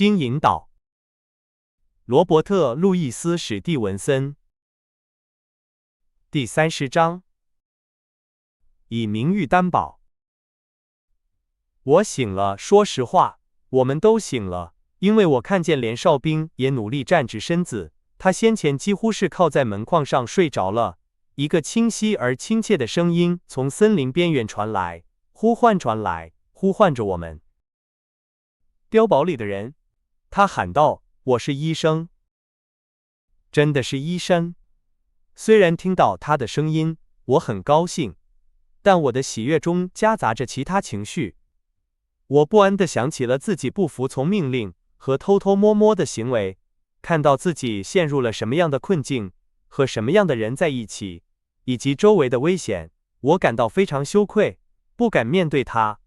經引導。羅伯特·路易斯·史蒂文森。第30章。以名譽擔保。我醒了，說實話，我們都醒了，因為我看見連哨兵也努力站直身子，他先前幾乎是靠在門框上睡着了。一個清晰而親切的聲音從森林邊緣傳來，呼喚着我們。碉堡裡的人，他喊道：“我是醫生。”真的是醫生。雖然聽到他的聲音，我很高興，但我的喜悅中夾雜着其他情緒。我不安地想起了自己不服從命令和偷偷摸摸的行為，看到自己陷入了什麼樣的困境，和什麼樣的人在一起，以及周圍的危險，我感到非常羞愧，不敢面對他。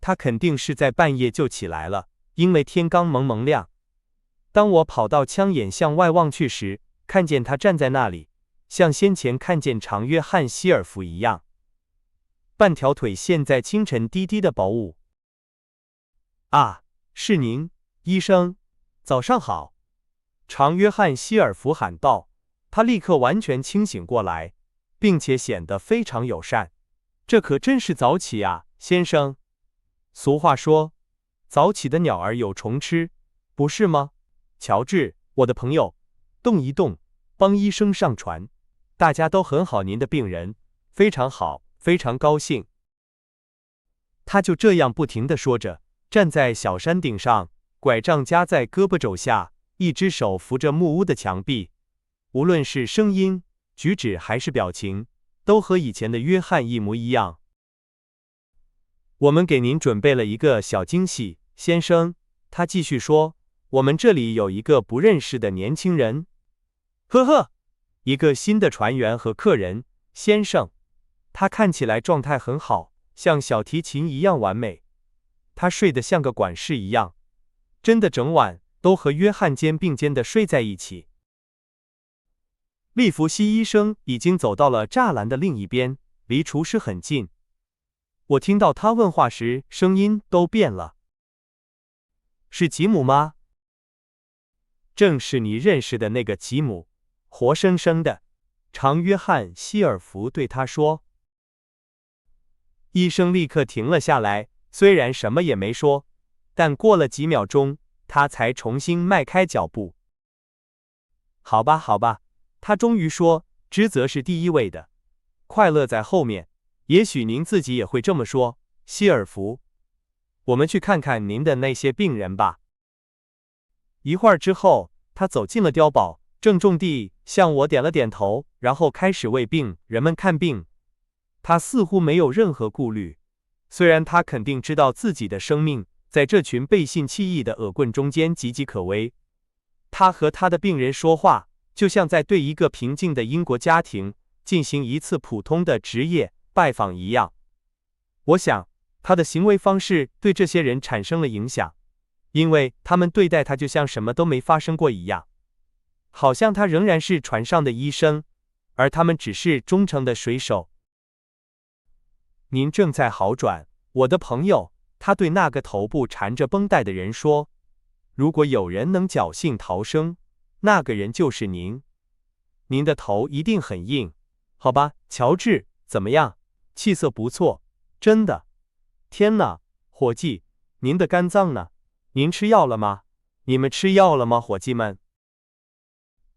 他肯定是在半夜就起來了，因為天剛蒙蒙亮。當我跑到槍眼向外望去時，看見他站在那裡，像先前看見常約翰·希爾弗一樣，半條腿陷在清晨低低的薄霧。啊，是您，醫生，早上好，常約翰·希爾弗喊道。他立刻完全清醒過來，並且顯得非常友善。這可真是早起啊，先生。俗話說，早起的鳥兒有蟲吃，不是嗎？喬治，我的朋友，動一動，幫醫生上船。大家都很好，您的病人，非常好，非常高興。他就這樣不停地說着，站在小山頂上，拐杖夾在胳膊肘下，一隻手扶着木屋的牆壁。無論是聲音、舉止還是表情，都和以前的約翰一模一樣。我們給您準備了一個小驚喜，先生，他繼續說，我們這裡有一個不認識的年輕人。呵呵，一個新的船員和客人，先生。他看起來狀態很好，像小提琴一樣完美。他睡得像個管事一樣，真的整晚都和約翰肩並肩地睡在一起。利弗西醫生已經走到了柵欄的另一邊，離廚師很近。我聽到他問話時，聲音都變了。是吉姆嗎？正是你認識的那個吉姆，活生生的。常約翰·希爾弗對他說。醫生立刻停了下來，雖然什麼也沒說，但過了幾秒鐘，他才重新邁開腳步。好吧，好吧，他終於說，職責是第一位的，快樂在後面。也許您自己也會這麼說，希爾弗。我們去看看您的那些病人吧。一會兒之後，他走進了碉堡，鄭重地向我點了點頭，然後開始為病人們看病。他似乎沒有任何顧慮，雖然他肯定知道自己的生命在這群背信棄義的惡棍中間岌岌可危。他和他的病人說話，就像在對一個平靜的英國家庭進行一次普通的職業拜訪一樣。我想，他的行為方式對這些人產生了影響，因為他們對待他就像什麼都沒發生過一樣，好像他仍然是船上的醫生，而他們只是忠誠的水手。您正在好轉，我的朋友，他對那個頭部纏着繃帶的人說，如果有人能僥倖逃生，那個人就是您。您的頭一定很硬，好吧，喬治，怎麼樣？氣色不錯，真的。天哪，夥計，您的肝臟呢？您吃藥了嗎？你們吃藥了嗎，夥計們？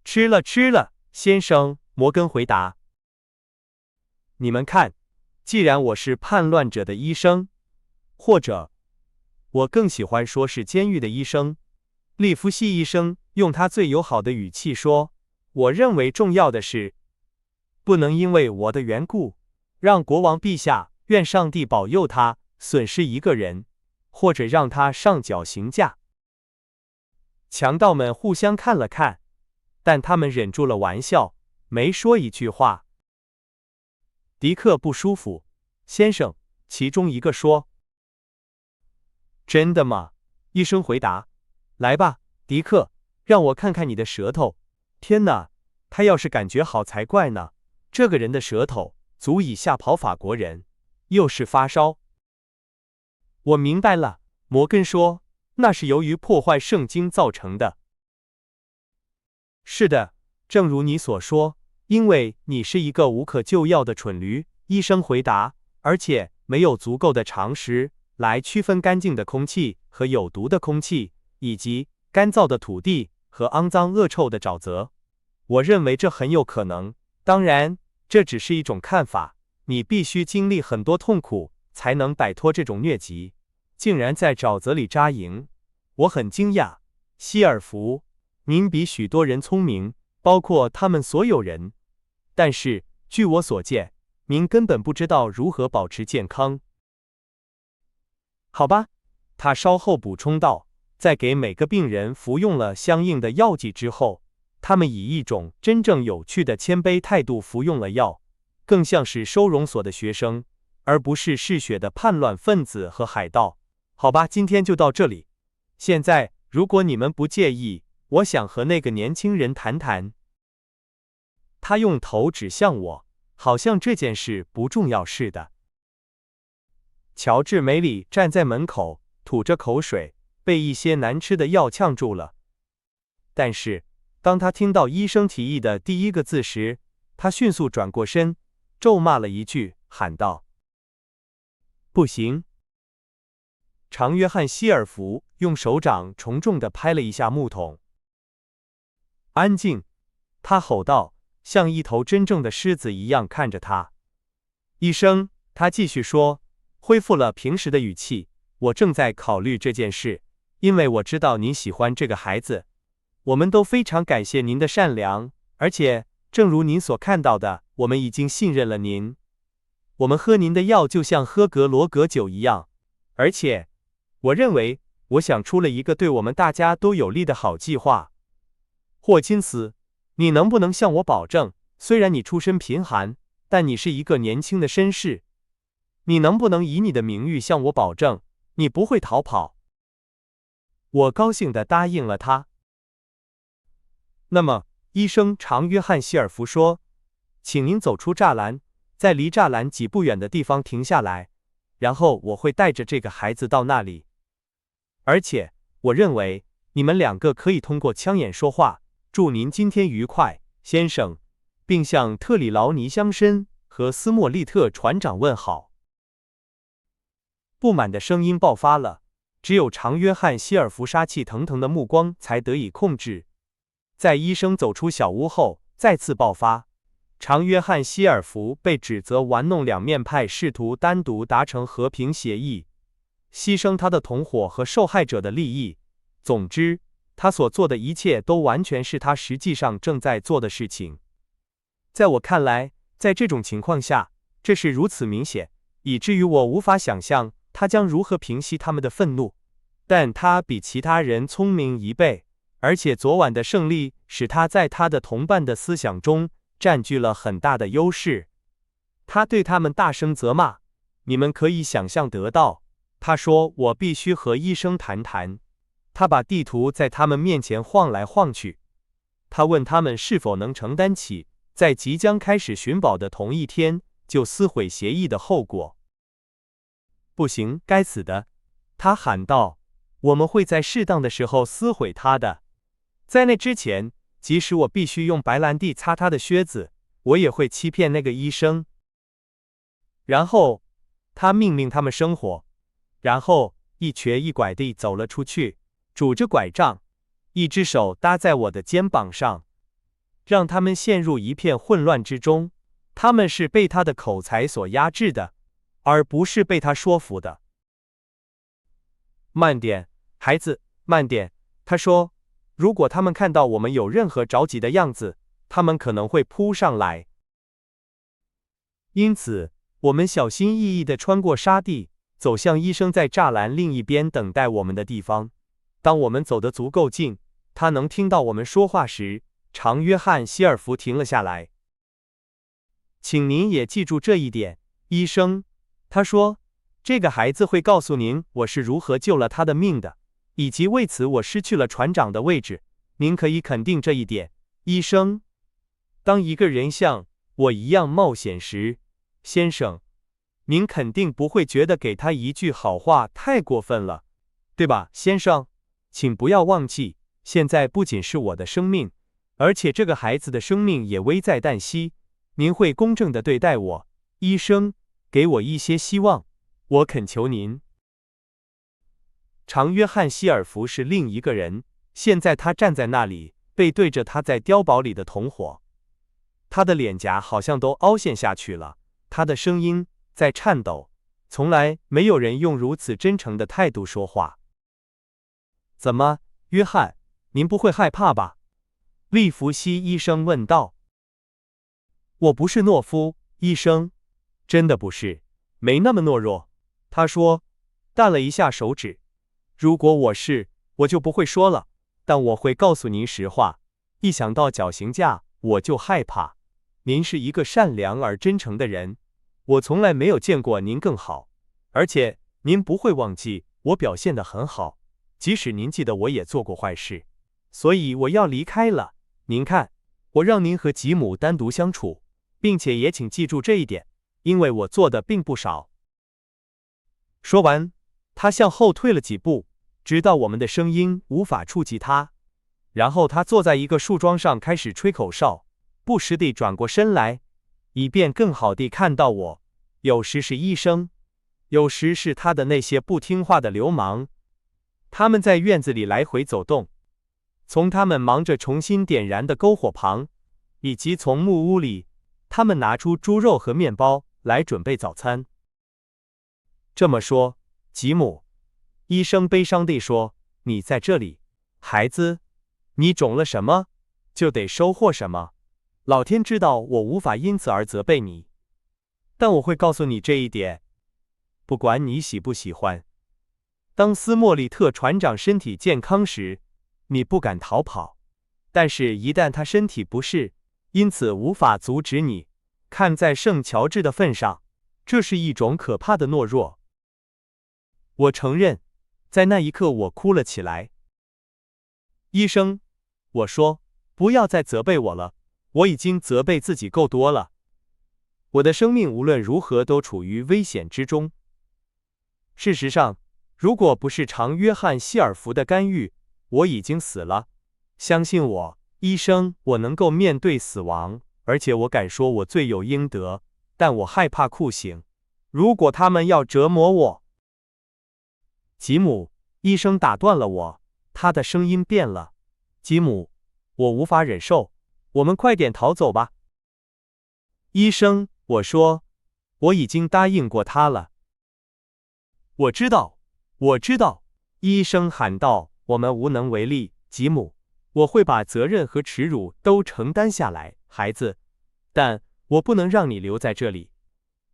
吃了，先生，摩根回答。你們看，既然我是叛亂者的醫生，或者我更喜歡說是監獄的醫生，利弗西醫生用他最友好的語氣說，我認為重要的是，不能因為我的緣故，讓國王陛下，願上帝保佑他，損失一個人，或者讓他上絞刑架。強盜們互相看了看，但他們忍住了玩笑，沒說一句話。迪克不舒服，先生，其中一個說。真的嗎？醫生回答。來吧，迪克，讓我看看你的舌頭。天哪，他要是感覺好才怪呢。這個人的舌頭足以嚇跑法國人，又是發燒。我明白了，摩根說，那是由於破壞聖經造成的。是的，正如你所說，因為你是一個無可救藥的蠢驢，醫生回答，而且沒有足夠的常識來區分乾淨的空氣和有毒的空氣，以及乾燥的土地和骯髒惡臭的沼澤。我認為這很有可能，當然，這只是一種看法，你必須經歷很多痛苦才能擺脫這種瘧疾，竟然在沼澤裡紮營。我很驚訝，希爾弗，您比許多人聰明，包括他們所有人。但是，據我所見，您根本不知道如何保持健康。好吧，他稍後補充道，在給每個病人服用了相應的藥劑之後，他們以一種真正有趣的謙卑態度服用了藥，更像是收容所的學生，而不是嗜血的叛亂分子和海盜。好吧，今天就到這裡。現在，如果你們不介意，我想和那個年輕人談談。他用頭指向我，好像這件事不重要似的。喬治·梅里站在門口，吐着口水，被一些難吃的藥嗆住了。但是，當他聽到醫生提議的第一個字時，他迅速轉過身，咒罵了一句，喊道：“不行！”長約翰·希爾弗用手掌重重地拍了一下木桶。“安靜！”他吼道，像一頭真正的獅子一樣看着他。“醫生，”他繼續說，恢復了平時的語氣，“我正在考慮這件事，因為我知道您喜歡這個孩子。我們都非常感謝您的善良，而且，正如您所看到的，我們已經信任了您。我們喝您的藥就像喝格羅格酒一樣，而且，我認為，我想出了一個對我們大家都有利的好計劃。霍金斯，你能不能向我保證，雖然你出身貧寒，但你是一個年輕的紳士？你能不能以你的名譽向我保證，你不會逃跑？”我高興地答應了他。那麼，醫生長約翰·希爾弗說，請您走出柵欄，在離柵欄幾步遠的地方停下來，然後我會帶着這個孩子到那裡。而且，我認為，你們兩個可以通過槍眼說話。祝您今天愉快，先生，並向特里勞尼鄉绅和斯莫利特船長問好。不滿的聲音爆發了，只有長約翰·希爾弗杀氣騰腾的目光才得以控制。在醫生走出小屋後，再次爆發。長約翰·希爾弗被指責玩弄兩面派，試圖單獨達成和平協議，犧牲他的同夥和受害者的利益。總之，他所做的一切都完全是他實際上正在做的事情。在我看來，在這種情況下，這是如此明顯，以至於我無法想象他將如何平息他們的憤怒。但他比其他人聰明1倍，而且昨晚的勝利使他在他的同伴的思想中佔據了很大的優勢。他對他們大聲責罵，你們可以想象得到。他說：“我必須和醫生談談。”他把地圖在他們面前晃來晃去。他問他們是否能承擔起在即將開始尋寶的同一天就撕毀協議的後果。不行，該死的！他喊道，我們會在適當的時候撕毀它的。在那之前，即使我必須用白蘭地擦他的靴子，我也會欺騙那個醫生。然後，他命令他們生火，然後一瘸一拐地走了出去。拄着拐杖，一只手搭在我的肩膀上，讓他們陷入一片混亂之中。他們是被他的口才所壓制的，而不是被他說服的。慢點，孩子，慢點，他說，如果他們看到我們有任何着急的樣子，他們可能會撲上來。因此，我們小心翼翼地穿過沙地，走向醫生在柵欄另一邊等待我們的地方。當我們走得足夠近，他能聽到我們說話時，長約翰·希爾弗停了下來。請您也記住這一點，醫生，他說，這個孩子會告訴您我是如何救了他的命的，以及為此我失去了船長的位置。您可以肯定這一點，醫生。當一個人像我一樣冒險時，先生，您肯定不會覺得給他一句好話太過分了，對吧，先生？請不要忘記，現在不僅是我的生命，而且這個孩子的生命也危在旦夕。您會公正地對待我，醫生，給我一些希望，我懇求您。常約翰·希爾弗是另一個人，現在他站在那裡，背對着他在碉堡裡的同夥，他的臉頰好像都凹陷下去了，他的聲音在顫抖。從來沒有人用如此真誠的態度說話。怎麼，約翰，您不會害怕吧？利弗西醫生問道。我不是懦夫，醫生，真的不是，沒那麼懦弱。他說，彈了一下手指。如果我是，我就不會說了，但我會告訴您實話。一想到絞刑架，我就害怕。您是一個善良而真誠的人，我從來沒有見過您更好。而且，您不會忘記我表現得很好，即使您記得我也做過壞事。所以我要離開了。您看，我讓您和吉姆單獨相處，並且也請記住這一點，因為我做的並不少。說完，他向後退了幾步，直到我們的聲音無法觸及他。然後他坐在一個樹樁上開始吹口哨，不時地轉過身來，以便更好地看到我。有時是醫生，有時是他的那些不聽話的流氓。他們在院子裡來回走動，從他們忙着重新點燃的篝火旁，以及從木屋裡，他們拿出豬肉和麵包來準備早餐。這麼說，吉姆，醫生悲傷地說，你在這裡，孩子，你種了什麼，就得收穫什麼。老天知道我無法因此而責備你，但我會告訴你這一點，不管你喜不喜歡。當斯莫利特船長身體健康時，你不敢逃跑，但是一旦他身體不適，因此無法阻止你。看在聖喬治的份上，這是一種可怕的懦弱。我承認，在那一刻我哭了起來。醫生，我說，不要再責備我了，我已經責備自己夠多了。我的生命無論如何都處於危險之中。事實上，如果不是常約翰·希爾弗的干預，我已經死了。相信我，醫生，我能夠面對死亡，而且我敢說我罪有應得，但我害怕酷刑。如果他們要折磨我……吉姆，醫生打斷了我，他的聲音變了。吉姆，我無法忍受，我們快點逃走吧。醫生，我說，我已經答應過他了。我知道，我知道，醫生喊道，我們無能為力，吉姆，我會把責任和恥辱都承擔下來，孩子，但我不能讓你留在這裡。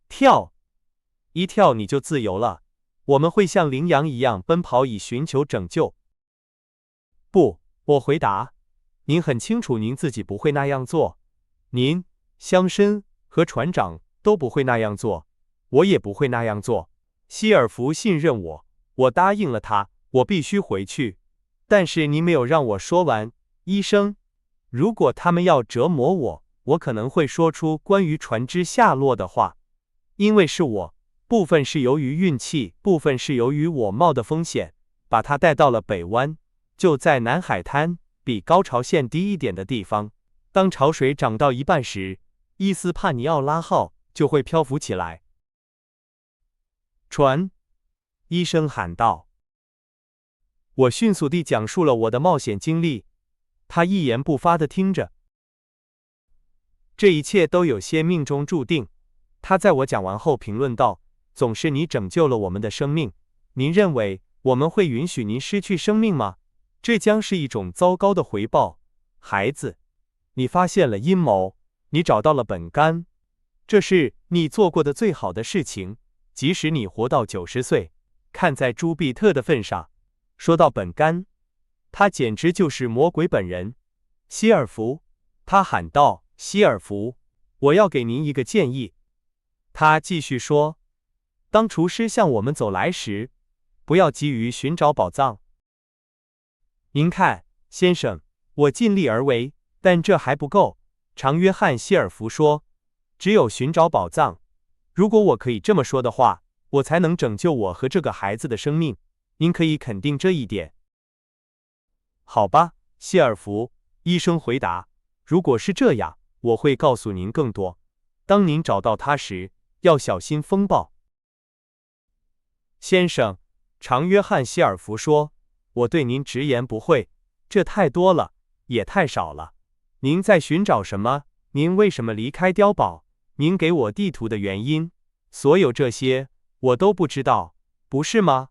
跳，一跳你就自由了，我們會像羚羊一樣奔跑以尋求拯救。不，我回答，您很清楚您自己不會那樣做，您、鄉绅和船長都不會那樣做，我也不會那樣做。希爾弗信任我，我答應了他，我必須回去。但是你沒有讓我說完，醫生。如果他們要折磨我，我可能會說出關於船只下落的話，因為是我，部分是由於運氣，部分是由於我冒的風險，把它帶到了北灣，就在南海灘，比高潮線低一點的地方。當潮水漲到一半時，伊斯帕尼奧拉號就會漂浮起來。船，醫生喊道。我迅速地講述了我的冒險經歷，他一言不發地聽着。這一切都有些命中注定，他在我講完後評論道，總是你拯救了我們的生命，您認為我們會允許您失去生命嗎？這將是一種糟糕的回報，孩子。你發現了陰謀，你找到了本干，這是你做過的最好的事情，即使你活到90歲。看在朱庇特的份上，說到本干，他簡直就是魔鬼本人。希爾弗，他喊道，希爾弗，我要給您一個建議。他繼續說，當廚師向我們走來時，不要急於尋找寶藏。您看，先生，我盡力而為，但這還不夠。常約翰·希爾弗說，只有尋找寶藏，如果我可以這麼說的話，我才能拯救我和這個孩子的生命。您可以肯定這一點。好吧，謝爾福，醫生回答，如果是這樣，我會告訴您更多。當您找到他時，要小心風暴。先生，長約翰·希爾福說，我對您直言不諱，這太多了，也太少了。您在尋找什麼？您為什麼離開碉堡？您給我地圖的原因？所有這些，我都不知道，不是嗎？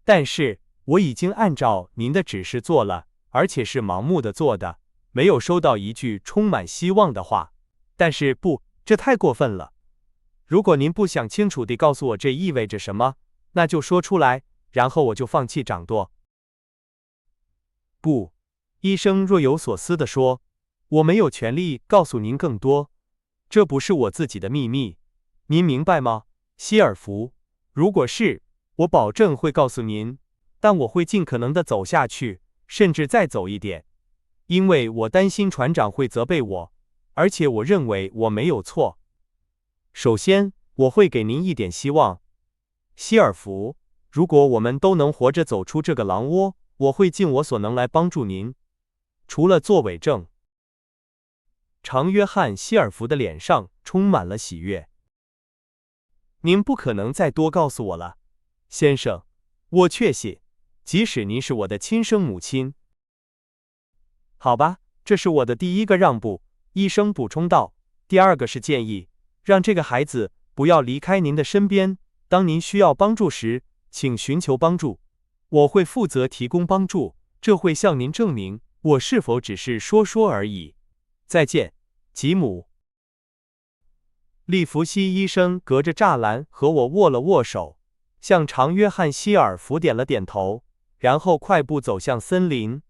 但是，我已經按照您的指示做了，而且是盲目的做的，沒有收到一句充滿希望的話。但是不，這太過分了。如果您不想清楚地告訴我這意味着什麼，那就說出來，然後我就放棄掌舵。不，醫生若有所思地說，我沒有權利告訴您更多，這不是我自己的秘密，您明白嗎，希爾福？如果是，我保證會告訴您，但我會盡可能地走下去，甚至再走一點，因為我擔心船長會責備我，而且我認為我沒有錯。首先，我會給您一點希望，希爾福，如果我們都能活着走出這個狼窩，我會盡我所能來幫助您，除了作偽證。長約翰·希爾福的臉上充滿了喜悅。您不可能再多告訴我了，先生，我確信，即使您是我的親生母親。好吧，這是我的第一個讓步，醫生補充道。第二個是建議，讓這個孩子不要離開您的身邊，當您需要幫助時，請尋求幫助。我會負責提供幫助，這會向您證明我是否只是說說而已。再見，吉姆。利弗西醫生隔着柵欄和我握了握手，向長約翰·希爾福點了點頭，然後快步走向森林。